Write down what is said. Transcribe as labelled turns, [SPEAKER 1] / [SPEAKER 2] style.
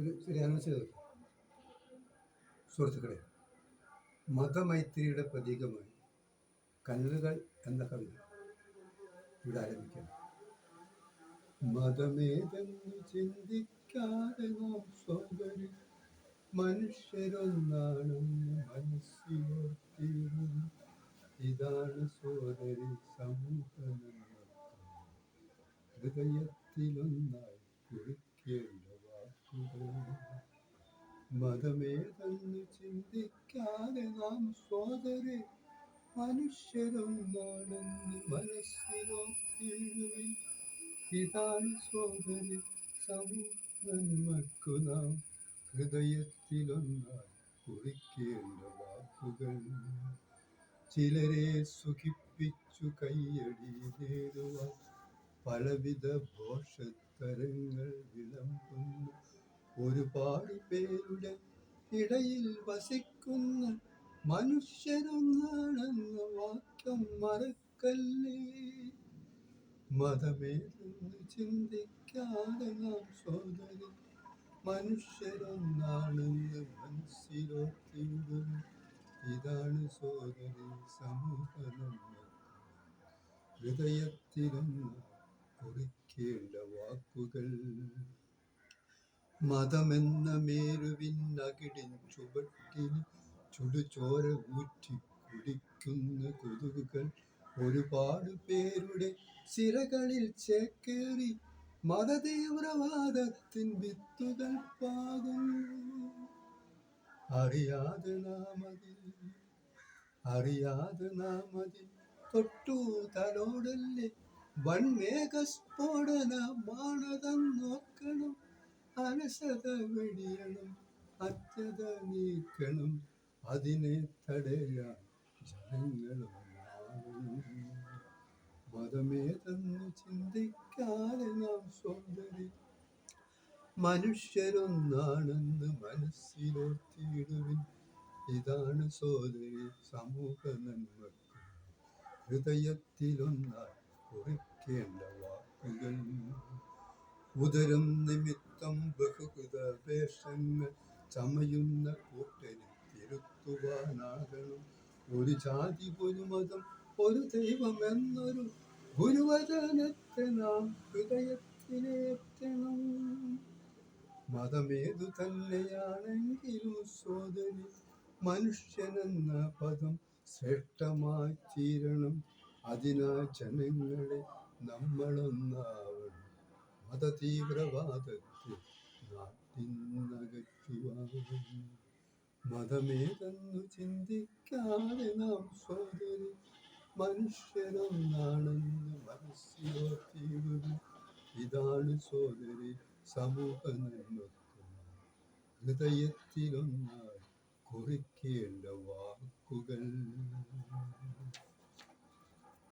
[SPEAKER 1] ഒരു ചെറിയ അനൗൺസ് സുഹൃത്തുക്കളെ, മതമൈത്രിയുടെ പ്രതീകമായി കനലുകൾ എന്ന കവിത ഇവിടെ ആരംഭിക്കാം. മതമേതെന്ന് ചിന്തിക്കാതെ നാം സോദരി മനുഷ്യരൊന്നാണെന്ന് മനസ്സിലോർത്തിടും. ഇതാണ് സോദരി സമൂഹം. ഹൃദയത്തിലൊന്നായി കുറിക്കേണ്ട വാക്കുകൾ. മതമേതെന്ന് ചിന്തിക്കാതെ നാം സോദരി മനുഷ്യരൊന്നാണെന്ന് മനസ്സിലോർത്തിടുവിൻ. ഇതാണ് സോദരി സമൂഹന്മക്കു നാം ഹൃദയത്തിലൊന്നായി കുറിക്കേണ്ട വാക്കുകൾ. ചിലരെ സുഖിപ്പിച്ചു കയ്യടി നേടുവാൻ പലവിധ ഭോഷത്തരങ്ങൾ വിളമ്പുന്ന ഒരുപാട് പേരുടെ ഇടയിൽ വസിക്കുന്ന മനുഷ്യരൊന്നാണെന്ന വാക്യം മറക്കല്ലേ. മതമേതെന്ന് ചിന്തിക്കാതെ നാം സോദരി മനുഷ്യരൊന്നാണെന്ന് മനസ്സിലോർത്തിടും. ഇതാണ് സോദരി സമൂഹം. ഹൃദയത്തിലൊന്ന് കുറിക്കേണ്ട വാക്കുകൾ. മതമെന്ന മേരുവിനകിടിൻ ചുവട്ടിന് ചുടുചോര ഊറ്റി കുടിക്കുന്ന കൊതുകുകൾ ഒരുപാട് പേരുടെ സിരകളിൽ ചേക്കേറി മതതീവ്രവാദത്തിൻ വിത്തുകൾ പാകുന്നു. അറിയാതെ നാം അതിൽ തൊട്ടു തലോടല്ലേ. വൻമേഘസ്ഫോടനമാണതെന്ന് നോക്കണം. അലസത വെടിയണം, അജ്ഞത നീക്കണം. അതിനെ തടയാൻ ജനങ്ങളുണ്ടാവണം. മതമേതെന്ന് ചിന്തിക്കാതെ നാം സോദരി മനുഷ്യരൊന്നാണെന്ന് മനസ്സിലോർത്തിടുവിൻ. ഇതാണ് സോദരി സമൂഹ നന്മക്ക് ഹൃദയത്തിലൊന്നായി കുറിക്കേണ്ട വാക്കുകൾ. ഉദരം നിമിത്തം ബഹുവിധ വേഷങ്ങൾ ചമയുന്ന കൂട്ടരെ തിരുത്തുവാനാകണം. ഒരു ജാതി, ഒരു മതം, ഒരു ദൈവം എന്നൊരു ഗുരുവചനത്തെ നാം ഹൃദയത്തിലേറ്റണം. മതമേതു തന്നെയാണെങ്കിലും സോദരി മനുഷ്യനെന്ന പദം ശ്രേഷ്ഠമായി തീരണം. അതിനാൽ ജനങ്ങളെ നമ്മളൊന്നാവണം. മതതീവ്രവാദത്തെ നാട്ടിന്നകറ്റുവാൻ. മതമേതെന്നു ചിന്തിക്കാതെ നാം സോദരി മനുഷ്യരൊന്നാണെന്ന് മനസ്സിലോർത്തിടും. ഇതാണ് സോദരി സമൂഹ നന്മക്ക് ഹൃദയത്തിലൊന്നായി കുറിക്കേണ്ട വാക്കുകൾ.